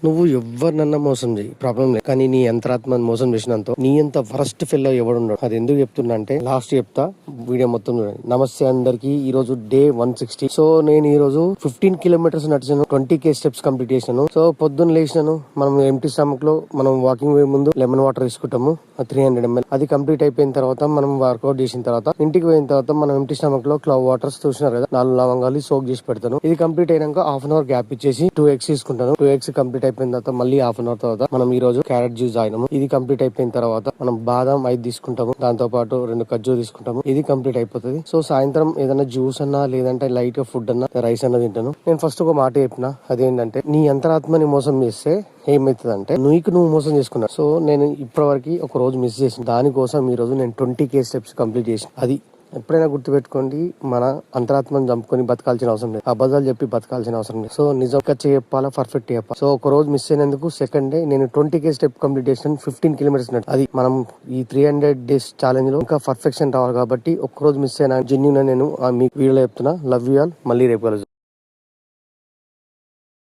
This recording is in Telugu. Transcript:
నువ్వు ఎవరినన్నా మోసం చేయి, ప్రాబ్లం లేదు. కానీ నీ అంతరాత్మని మోసం చేసినంత నీ అంత వరస్ట్ ఫెల్లో ఎవడున్నాడు. అది ఎందుకు చెప్తున్నా అంటే లాస్ట్ చెప్తా, వీడియో మొత్తం చూడండి. నమస్తే అందరికి, ఈ రోజు డే 160. సో నేను ఈ రోజు 15 కిలోమీటర్స్ నడిచాను, 20K స్టెప్స్ కంప్లీట్ చేశాను. సో పొద్దున్న లేచినాను. మనం ఎంటీ స్టమక్ లో మనం వాకింగ్ పోయే ముందు లెమన్ వాటర్ తీసుకుంటాము, 300 ml. అది కంప్లీట్ అయిపోయిన తర్వాత మనం వర్కౌట్ చేసిన తర్వాత ఇంటికి పోయిన తర్వాత మనం ఎంటీ స్టమక్ లో క్లవ్ వాటర్స్ చూసినారు కదా, 4 లవంగాలు సోక్ చేసి పెడతాను. ఇది కంప్లీట్ అయినాక హాఫ్ అన్ అవర్ గ్యాప్ ఇచ్చేసి 2 eggs తీసుకుంటాను. 2 eggs కంప్లీట్ అయిపోయిన తర్వాత మళ్ళీ హాఫ్ అన్ అవర్ తర్వాత మనం ఈ రోజు క్యారెట్ జ్యూస్ తాగినాము. ఇది కంప్లీట్ అయిపోయిన తర్వాత మనం బాదం 5 తీసుకుంటాము, దాంతో పాటు 2 ఖర్జూరు తీసుకుంటాము. ఇది కంప్లీట్ అయిపోతుంది. సో సాయంత్రం ఏదైనా జ్యూస్ అన్నా లేదంటే లైట్ గా ఫుడ్ అన్నా రైస్ అన్నా తింటాను. నేను ఫస్ట్ ఒక మాట చెప్పిన, అదేంటంటే నీ అంతరాత్మని మోసం చేస్తే ఏమైతుందంటే నువ్వు మోసం చేసుకున్నావు. సో నేను ఇప్పటివరకు ఒక రోజు మిస్ చేసిన దానికోసం ఈ రోజు నేను 20K స్టెప్స్ కంప్లీట్ చేసిన. అది ఎప్పుడైనా గుర్తుపెట్టుకోండి, మన అంతరాత్మను చంపుకొని బతకాల్సిన అవసరం లేదు, అబద్ధాలు చెప్పి బతకాల్సిన అవసరం లేదు. సో నిజంగా చెప్పాలా, పర్ఫెక్ట్ చెప్పాలి. సో ఒక రోజు మిస్ అయినందుకు సెకండ్ డే నేను 20K స్టెప్ కంప్లీట్ చేసిన, 15 కిలోమీటర్స్. అది మనం ఈ 300 days ఛాలెంజ్ లో ఇంకా పర్ఫెక్షన్ రావాలి కాబట్టి ఒక్క రోజు మిస్ అయినా జెన్యూన్ నేను మీకు వీడియోలో చెప్తున్నా. Love you all. మళ్ళీ రేపు కలుద్దాం.